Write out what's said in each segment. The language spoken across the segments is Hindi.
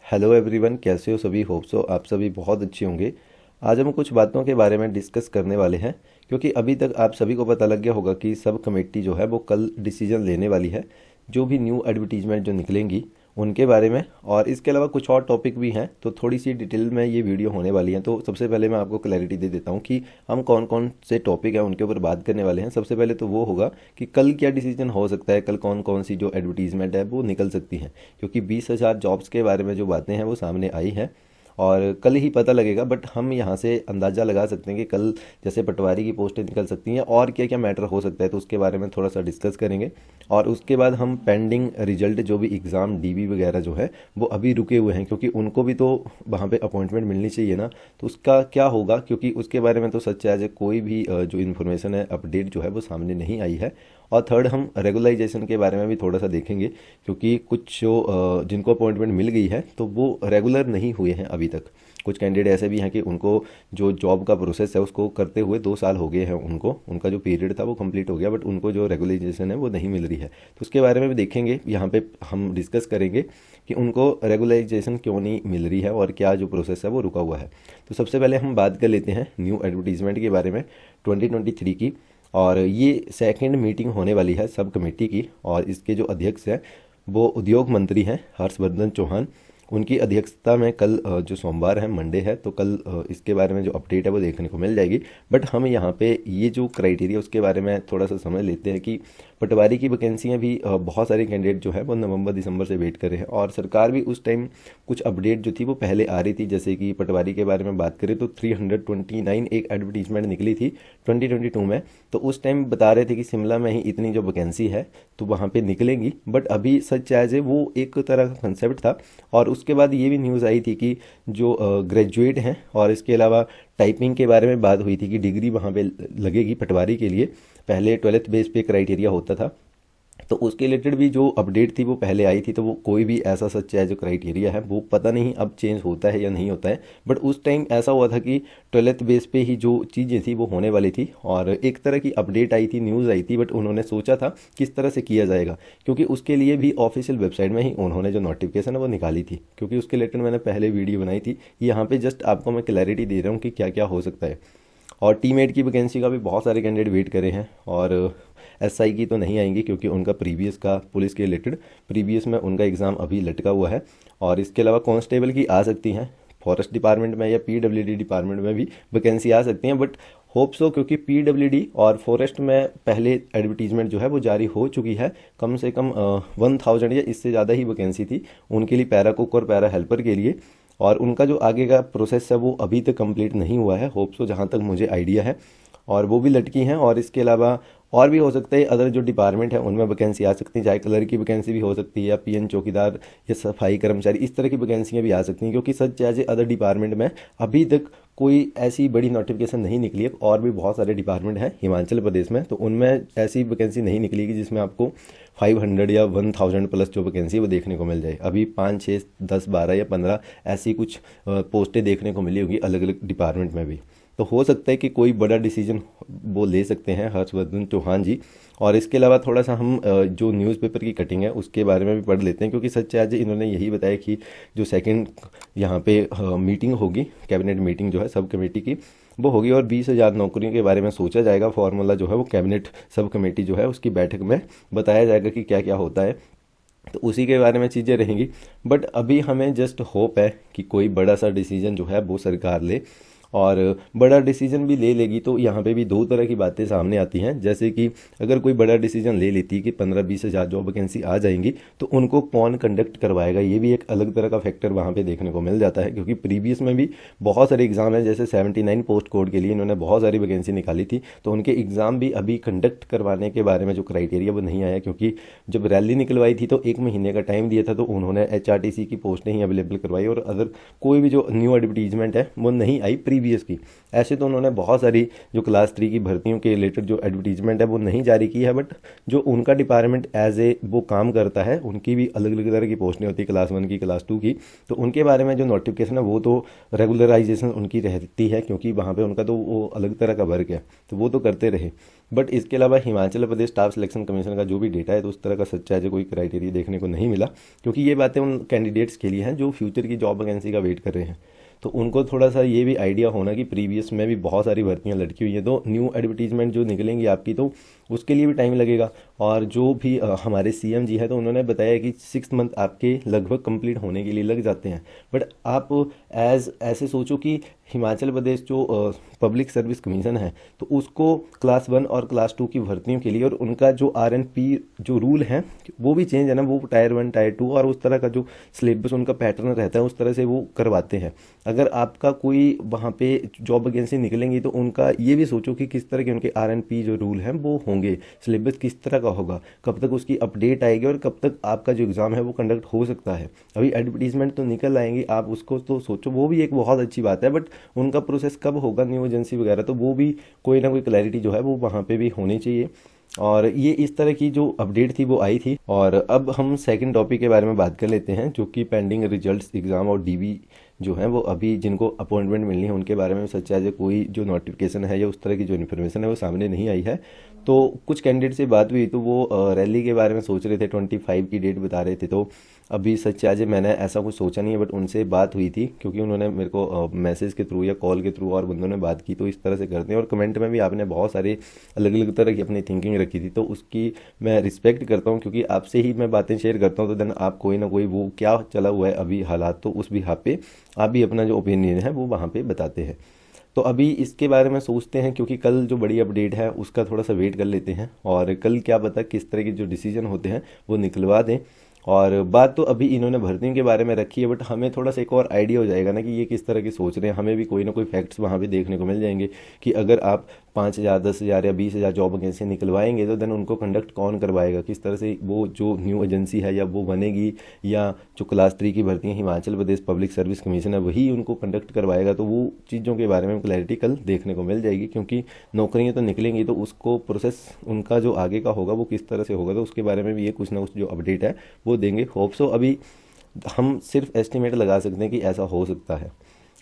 हेलो एवरीवन, कैसे हो सभी। होप सो आप सभी बहुत अच्छे होंगे। आज हम कुछ बातों के बारे में डिस्कस करने वाले हैं, क्योंकि अभी तक आप सभी को पता लग गया होगा कि सब कमेटी जो है वो कल डिसीजन लेने वाली है जो भी न्यू एडवर्टीजमेंट जो निकलेंगी उनके बारे में। और इसके अलावा कुछ और टॉपिक भी हैं, तो थोड़ी सी डिटेल में ये वीडियो होने वाली है। तो सबसे पहले मैं आपको क्लैरिटी दे देता हूँ कि हम कौन कौन से टॉपिक हैं उनके ऊपर बात करने वाले हैं। सबसे पहले तो वो होगा कि कल क्या डिसीजन हो सकता है, कल कौन कौन सी जो एडवर्टीजमेंट है वो निकल सकती हैं, क्योंकि 20,000 जॉब्स के बारे में जो बातें हैं वो सामने आई हैं और कल ही पता लगेगा। बट हम यहाँ से अंदाज़ा लगा सकते हैं कि कल जैसे पटवारी की पोस्टें निकल सकती हैं और क्या क्या मैटर हो सकता है, तो उसके बारे में थोड़ा सा डिस्कस करेंगे। और उसके बाद हम पेंडिंग रिजल्ट जो भी एग्ज़ाम डीबी वगैरह जो है वो अभी रुके हुए हैं, क्योंकि उनको भी तो वहाँ पे अपॉइंटमेंट मिलनी चाहिए ना, तो उसका क्या होगा, क्योंकि उसके बारे में तो सच है कोई भी जो इन्फॉर्मेशन है अपडेट जो है वो सामने नहीं आई है। और थर्ड हम रेगुलराइजेशन के बारे में भी थोड़ा सा देखेंगे, क्योंकि कुछ जो जिनको अपॉइंटमेंट मिल गई है तो वो रेगुलर नहीं हुए हैं अभी तक। कुछ कैंडिडेट ऐसे भी हैं कि उनको जो जॉब का प्रोसेस है उसको करते हुए 2 साल हो गए हैं, उनका जो पीरियड था वो कंप्लीट हो गया, बट उनको जो रेगुलराइजेशन है वो नहीं मिल रही है। तो उसके बारे में भी देखेंगे, यहाँ पे हम डिस्कस करेंगे कि उनको रेगुलराइजेशन क्यों नहीं मिल रही है और क्या जो प्रोसेस है वो रुका हुआ है। तो सबसे पहले हम बात कर लेते हैं न्यू एडवर्टीजमेंट के बारे में 2023 की। और ये सेकंड मीटिंग होने वाली है सब कमेटी की, और इसके जो अध्यक्ष हैं वो उद्योग मंत्री हैं हर्षवर्धन चौहान। उनकी अध्यक्षता में कल जो सोमवार है, मंडे है, तो कल इसके बारे में जो अपडेट है वो देखने को मिल जाएगी। बट हम यहाँ पे ये जो क्राइटेरिया उसके बारे में थोड़ा सा समझ लेते हैं कि पटवारी की वैकेंसियाँ भी बहुत सारे कैंडिडेट जो है वो नवंबर दिसंबर से वेट कर रहे हैं, और सरकार भी उस टाइम कुछ अपडेट जो थी वो पहले आ रही थी। जैसे कि पटवारी के बारे में बात करें तो 329 एक एडवर्टीजमेंट निकली थी 2022 में, तो उस टाइम बता रहे थे कि शिमला में ही इतनी जो वैकेंसी है तो वहाँ पे निकलेंगी। बट अभी सच एज है वो एक तरह का कंसेप्ट था। और उसके बाद ये भी न्यूज़ आई थी कि जो ग्रेजुएट हैं, और इसके अलावा टाइपिंग के बारे में बात हुई थी कि डिग्री वहाँ पे लगेगी पटवारी के लिए। पहले 12th बेस पे क्राइटेरिया होता था, तो उसके रिलेटेड भी जो अपडेट थी वो पहले आई थी। तो वो कोई भी ऐसा सच है जो क्राइटेरिया है वो पता नहीं अब चेंज होता है या नहीं होता है। बट उस टाइम ऐसा हुआ था कि 12th बेस पे ही जो चीज़ें थी वो होने वाली थी, और एक तरह की अपडेट आई थी, न्यूज़ आई थी। बट उन्होंने सोचा था किस तरह से किया जाएगा, क्योंकि उसके लिए भी ऑफिशियल वेबसाइट में ही उन्होंने जो नोटिफिकेशन है वो निकाली थी, क्योंकि उसके रिलेटेड मैंने पहले वीडियो बनाई थी। यहाँ पे जस्ट आपको मैं क्लैरिटी दे रहा हूँ कि क्या क्या हो सकता है। और टीमेट की वैकेंसी का भी बहुत सारे कैंडिडेट वेट करे हैं, और एसआई की तो नहीं आएंगी क्योंकि उनका प्रीवियस का पुलिस के रिलेटेड प्रीवियस में उनका एग्ज़ाम अभी लटका हुआ है। और इसके अलावा कांस्टेबल की आ सकती हैं, फॉरेस्ट डिपार्टमेंट में या पीडब्ल्यूडी डिपार्टमेंट में भी वैकेंसी आ सकती हैं। बट होप सो, क्योंकि पीडब्ल्यूडी और फॉरेस्ट में पहले एडवर्टीजमेंट जो है वो जारी हो चुकी है। कम से कम 1000 या इससे ज़्यादा ही वैकेंसी थी उनके लिए, पैरा कुक और पैरा हेल्पर के लिए। और उनका जो आगे का प्रोसेस है वो अभी तक कंप्लीट नहीं हुआ है, होप सो, जहाँ तक मुझे आइडिया है, और वो भी लटकी हैं। और इसके अलावा और भी हो सकता है अदर जो डिपार्टमेंट है उनमें वैकेंसी आ सकती है, चाहे कलर की वैकेंसी भी हो सकती है, या पीएन चौकीदार या सफाई कर्मचारी, इस तरह की वैकेंसियाँ भी आ सकती हैं। क्योंकि सच एज अदर डिपार्टमेंट में अभी तक कोई ऐसी बड़ी नोटिफिकेशन नहीं निकली है। और भी बहुत सारे डिपार्टमेंट हैं हिमाचल प्रदेश में, तो उनमें ऐसी वैकेंसी नहीं निकलेगी जिसमें आपको 500 या 1000 प्लस जो वैकेंसी है वो देखने को मिल जाए। अभी 5, 6, 10, 12 या 15 ऐसी कुछ पोस्टें देखने को मिली होगी अलग अलग डिपार्टमेंट में भी। तो हो सकता है कि कोई बड़ा डिसीजन वो ले सकते हैं हर्षवर्धन चौहान जी। और इसके अलावा थोड़ा सा हम जो न्यूज़पेपर की कटिंग है उसके बारे में भी पढ़ लेते हैं, क्योंकि सच आज इन्होंने यही बताया कि जो सेकंड यहाँ पे मीटिंग होगी, कैबिनेट मीटिंग जो है सब कमेटी की वो होगी, और 20,000 नौकरियों के बारे में सोचा जाएगा। फॉर्मूला जो है वो कैबिनेट सब कमेटी जो है उसकी बैठक में बताया जाएगा कि क्या क्या होता है, तो उसी के बारे में चीज़ें रहेंगी। बट अभी हमें जस्ट होप है कि कोई बड़ा सा डिसीजन जो है वो सरकार ले, और बड़ा डिसीजन भी ले लेगी तो यहाँ पे भी दो तरह की बातें सामने आती हैं। जैसे कि अगर कोई बड़ा डिसीजन ले लेती है कि 15-20 हज़ार जॉब वैकेंसी आ जाएंगी, तो उनको कौन कंडक्ट करवाएगा, ये भी एक अलग तरह का फैक्टर वहाँ पे देखने को मिल जाता है। क्योंकि प्रीवियस में भी बहुत सारे एग्जाम हैं, जैसे 79 पोस्ट कोड के लिए इन्होंने बहुत सारी वैकेंसी निकाली थी, तो उनके एग्ज़ाम भी अभी कंडक्ट करवाने के बारे में जो क्राइटेरिया वो नहीं आया। क्योंकि जब रैली निकलवाई थी तो 1 महीने का टाइम दिया था, तो उन्होंने HRTC की पोस्टें ही अवेलेबल करवाई, और अदर कोई भी जो न्यू एडवर्टीजमेंट है वो नहीं आई प्रीवियस प्रीवियस की। ऐसे तो उन्होंने बहुत सारी जो क्लास 3 की भर्तियों के रिलेटेड जो एडवर्टीजमेंट है वो नहीं जारी की है, बट जो उनका डिपार्टमेंट एज ए वो काम करता है, उनकी भी अलग अलग तरह की पोस्टें होती है, क्लास 1 की, क्लास 2 की, तो उनके बारे में जो नोटिफिकेशन है वो तो रेगुलराइजेशन उनकी रहती है, क्योंकि वहाँ पे उनका तो वो अलग तरह का वर्क है, तो वो तो करते रहे। बट इसके अलावा Himachal Pradesh staff selection commission का जो भी डेटा है, तो उस तरह का सच्चा जो कोई क्राइटेरिया देखने को नहीं मिला, क्योंकि ये बातें उन कैंडिडेट्स के लिए हैं जो फ्यूचर की जॉब वैकेंसी का वेट कर रहे हैं। तो उनको थोड़ा सा ये भी आइडिया होना कि प्रीवियस में भी बहुत सारी भर्तियां लटकी हुई हैं, तो न्यू एडवर्टीजमेंट जो निकलेंगी आपकी, तो उसके लिए भी टाइम लगेगा। और जो भी हमारे सीएम जी हैं, तो उन्होंने बताया कि 6 मंथ आपके लगभग कंप्लीट होने के लिए लग जाते हैं। बट आप ऐसे सोचो कि हिमाचल प्रदेश जो पब्लिक सर्विस कमीशन है, तो उसको क्लास 1 और क्लास 2 की भर्तियों के लिए, और उनका जो आरएनपी जो रूल है वो भी चेंज है ना, वो टायर 1 टायर 2 और उस तरह का जो सिलेबस उनका पैटर्न रहता है उस तरह से वो करवाते हैं। अगर आपका कोई वहाँ पे जॉब वैकेंसी निकलेंगी, तो उनका ये भी सोचो कि किस तरह के उनके आरएनपी जो रूल हैं वो होंगे, सिलेबस किस तरह का होगा, कब तक उसकी अपडेट आएगी और कब तक आपका जो एग्ज़ाम है वो कंडक्ट हो सकता है। अभी एडवर्टीजमेंट तो निकल आएंगी, आप उसको तो सोचो, वो भी एक बहुत अच्छी बात है, बट उनका प्रोसेस कब होगा, न्यू एजेंसी वगैरह, तो वो भी कोई ना कोई क्लैरिटी जो है वो वहाँ पे भी होनी चाहिए। और ये इस तरह की जो अपडेट थी वो आई थी। और अब हम सेकंड टॉपिक के बारे में बात कर लेते हैं, जो कि पेंडिंग रिजल्ट्स एग्ज़ाम और डीवी जो है वो अभी जिनको अपॉइंटमेंट मिलनी है उनके बारे में सच्चा है कोई जो नोटिफिकेशन है या उस तरह की जो इन्फॉर्मेशन है वो सामने नहीं आई है। तो कुछ कैंडिडेट से बात हुई, तो वो रैली के बारे में सोच रहे थे, 25 की डेट बता रहे थे। तो अभी सच्चा है मैंने ऐसा कुछ सोचा नहीं है, बट उनसे बात हुई थी, क्योंकि उन्होंने मेरे को मैसेज के थ्रू या कॉल के थ्रू और बंदों ने बात की, तो इस तरह से करते हैं। और कमेंट में भी आपने बहुत सारे अलग अलग तरह की अपनी थिंकिंग रखी थी, तो उसकी मैं रिस्पेक्ट करता हूँ, क्योंकि आपसे ही मैं बातें शेयर करता हूँ, तो देन आप कोई ना कोई वो क्या चला हुआ है अभी हालात, तो उस बिहाफ पे आप भी अपना जो ओपिनियन है वो वहाँ पे बताते हैं। तो अभी इसके बारे में सोचते हैं, क्योंकि कल जो बड़ी अपडेट है उसका थोड़ा सा वेट कर लेते हैं, और कल क्या पता किस तरह के जो डिसीजन होते हैं वो निकलवा दें। और बात तो अभी इन्होंने भर्तियों के बारे में रखी है, बट हमें थोड़ा सा एक और आइडिया हो जाएगा ना कि ये किस तरह की सोच रहे हैं, हमें भी कोई ना कोई फैक्ट्स वहाँ पे देखने को मिल जाएंगे कि अगर आप 5,000 10,000 या 20,000 जॉब वैकेंसी निकलवाएंगे, तो देन उनको कंडक्ट कौन करवाएगा, किस तरह से वो जो न्यू एजेंसी है या वो बनेगी, या जो क्लास 3 की भर्ती है Himachal Pradesh public service commission है वही उनको कंडक्ट करवाएगा। तो वो चीज़ों के बारे में क्लैरिटी कल देखने को मिल जाएगी, क्योंकि नौकरियाँ तो निकलेंगी, तो उसको प्रोसेस उनका जो आगे का होगा वो किस तरह से होगा, तो उसके बारे में भी ये कुछ ना कुछ जो अपडेट है वो देंगे। होप सो अभी हम सिर्फ एस्टिमेट लगा सकते हैं कि ऐसा हो सकता है।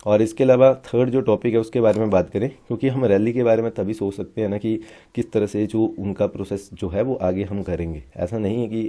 और इसके अलावा थर्ड जो टॉपिक है उसके बारे में बात करें, क्योंकि हम रैली के बारे में तभी सोच सकते हैं ना कि किस तरह से जो उनका प्रोसेस जो है वो आगे हम करेंगे। ऐसा नहीं है कि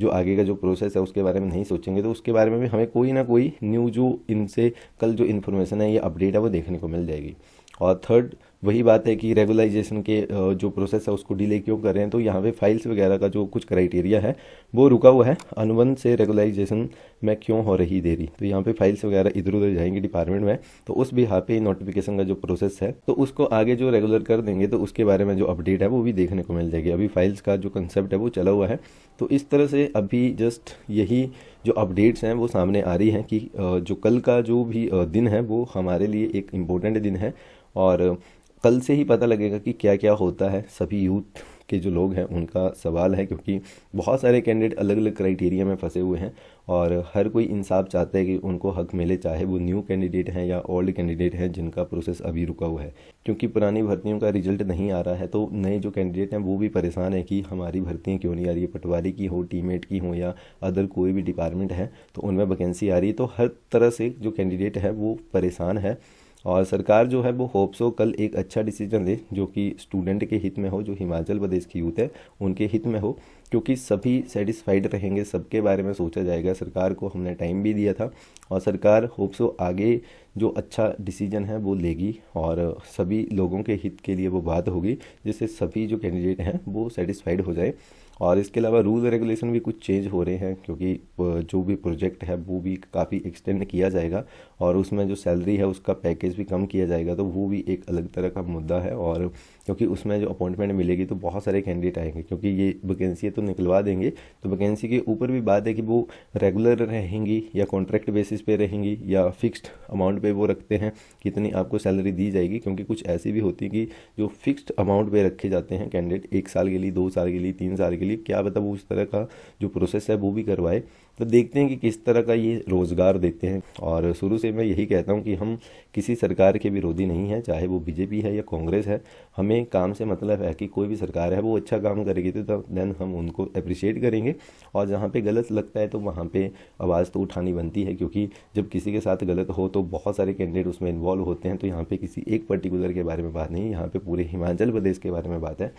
जो आगे का जो प्रोसेस है उसके बारे में नहीं सोचेंगे, तो उसके बारे में भी हमें कोई ना कोई न्यू जो इनसे कल जो इन्फॉर्मेशन है या अपडेट है वो देखने को मिल जाएगी। और थर्ड वही बात है कि रेगुलाइजेशन के जो प्रोसेस है उसको डिले क्यों कर रहे हैं, तो यहाँ पे फाइल्स वगैरह का जो कुछ क्राइटेरिया है वो रुका हुआ है, अनुबंध से रेगुलाइजेशन में क्यों हो रही देरी, तो यहाँ पे फाइल्स वगैरह इधर उधर जाएंगी डिपार्टमेंट में, तो उस भी यहाँ पे नोटिफिकेशन का जो प्रोसेस है तो उसको आगे जो रेगुलर कर देंगे, तो उसके बारे में जो अपडेट है वो भी देखने को मिल जाएगी। अभी फाइल्स का जो कंसेप्ट है वो चला हुआ है। तो इस तरह से अभी जस्ट यही जो अपडेट्स हैं वो सामने आ रही हैं कि जो कल का जो भी दिन है वो हमारे लिए एक इम्पोर्टेंट दिन है, और कल से ही पता लगेगा कि क्या क्या होता है। सभी यूथ के जो लोग हैं उनका सवाल है, क्योंकि बहुत सारे कैंडिडेट अलग अलग क्राइटेरिया में फंसे हुए हैं, और हर कोई इंसाफ चाहता है कि उनको हक मिले, चाहे वो न्यू कैंडिडेट हैं या ओल्ड कैंडिडेट हैं जिनका प्रोसेस अभी रुका हुआ है। क्योंकि पुरानी भर्तियों का रिजल्ट नहीं आ रहा है, तो नए जो कैंडिडेट हैं वो भी परेशान है कि हमारी भर्तियाँ क्यों नहीं आ रही है, पटवारी की हो, टीमेट की हो, या अदर कोई भी डिपार्टमेंट है तो उनमें वैकेंसी आ रही है। तो हर तरह से जो कैंडिडेट है वो परेशान है, और सरकार जो है वो होप्सो कल एक अच्छा डिसीजन ले जो कि स्टूडेंट के हित में हो, जो हिमाचल प्रदेश की यूथ है उनके हित में हो, क्योंकि सभी सेटिस्फाइड रहेंगे, सबके बारे में सोचा जाएगा। सरकार को हमने टाइम भी दिया था, और सरकार होप्सो आगे जो अच्छा डिसीजन है वो लेगी, और सभी लोगों के हित के लिए वो बात होगी, जिससे सभी जो कैंडिडेट हैं वो सेटिस्फाइड हो जाए। और इसके अलावा रूल रेगुलेशन भी कुछ चेंज हो रहे हैं, क्योंकि जो भी प्रोजेक्ट है वो भी काफ़ी एक्सटेंड किया जाएगा, और उसमें जो सैलरी है उसका पैकेज भी कम किया जाएगा, तो वो भी एक अलग तरह का मुद्दा है। और क्योंकि उसमें जो अपॉइंटमेंट मिलेगी तो बहुत सारे कैंडिडेट आएंगे, क्योंकि ये वैकेंसी तो निकलवा देंगे, तो वैकेंसी के ऊपर भी बात है कि वो रेगुलर रहेंगी या कॉन्ट्रैक्ट बेसिस पे रहेंगी, या फिक्स्ड अमाउंट पे वो रखते हैं कितनी आपको सैलरी दी जाएगी। क्योंकि कुछ ऐसी भी होती है कि जो फिक्स्ड अमाउंट पे रखे जाते हैं कैंडिडेट, 1 साल के लिए, 2 साल के लिए, 3 साल के लिए, क्या पता वो उस तरह का जो प्रोसेस है वो भी करवाए। तो देखते हैं कि किस तरह का ये रोज़गार देते हैं। और शुरू से मैं यही कहता हूँ कि हम किसी सरकार के विरोधी नहीं हैं, चाहे वो बीजेपी है या कांग्रेस है। हमें काम से मतलब है कि कोई भी सरकार है वो अच्छा काम करेगी तो देन हम उनको अप्रिशिएट करेंगे, और जहाँ पे गलत लगता है तो वहाँ पे आवाज़ तो उठानी बनती है, क्योंकि जब किसी के साथ गलत हो तो बहुत सारे कैंडिडेट उसमें इन्वॉल्व होते हैं। तो यहाँ पे किसी एक पर्टिकुलर के बारे में बात नहीं, यहाँ पे पूरे हिमाचल प्रदेश के बारे में बात है।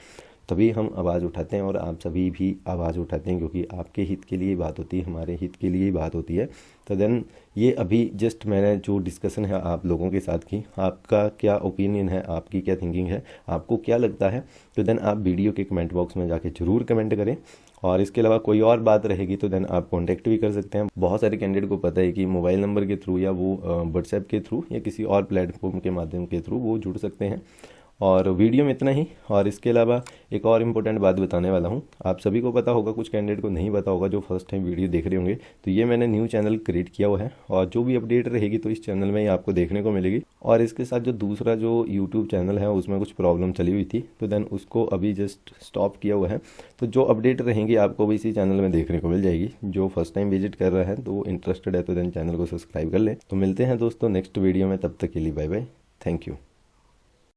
तभी हम आवाज़ उठाते हैं और आप सभी भी आवाज़ उठाते हैं, क्योंकि आपके हित के लिए बात होती है, हमारे हित के लिए ही बात होती है। तो देन ये अभी जस्ट मैंने जो डिस्कशन है आप लोगों के साथ की, आपका क्या ओपिनियन है, आपकी क्या थिंकिंग है, आपको क्या लगता है, तो देन आप वीडियो के कमेंट बॉक्स में जाके ज़रूर कमेंट करें। और इसके अलावा कोई और बात रहेगी तो देन आप कांटेक्ट भी कर सकते हैं। बहुत सारे कैंडिडेट को पता है कि मोबाइल नंबर के थ्रू या वो व्हाट्सएप के थ्रू या किसी और प्लेटफॉर्म के माध्यम के थ्रू वो जुड़ सकते हैं। और वीडियो में इतना ही। और इसके अलावा एक और इम्पोर्टेंट बात बताने वाला हूँ, आप सभी को पता होगा, कुछ कैंडिडेट को नहीं पता होगा जो फर्स्ट टाइम वीडियो देख रहे होंगे, तो ये मैंने न्यू चैनल क्रिएट किया हुआ है और जो भी अपडेट रहेगी तो इस चैनल में ही आपको देखने को मिलेगी। और इसके साथ जो दूसरा जो यूट्यूब चैनल है उसमें कुछ प्रॉब्लम चली हुई थी, तो देन उसको अभी जस्ट स्टॉप किया हुआ है। तो जो अपडेट रहेंगी आपको भी इसी चैनल में देखने को मिल जाएगी। जो फर्स्ट टाइम विजिट कर रहा है तो वो इंटरेस्टेड है तो देन चैनल को सब्सक्राइब कर ले। तो मिलते हैं दोस्तों नेक्स्ट वीडियो में, तब तक के लिए बाय बाय, थैंक यू।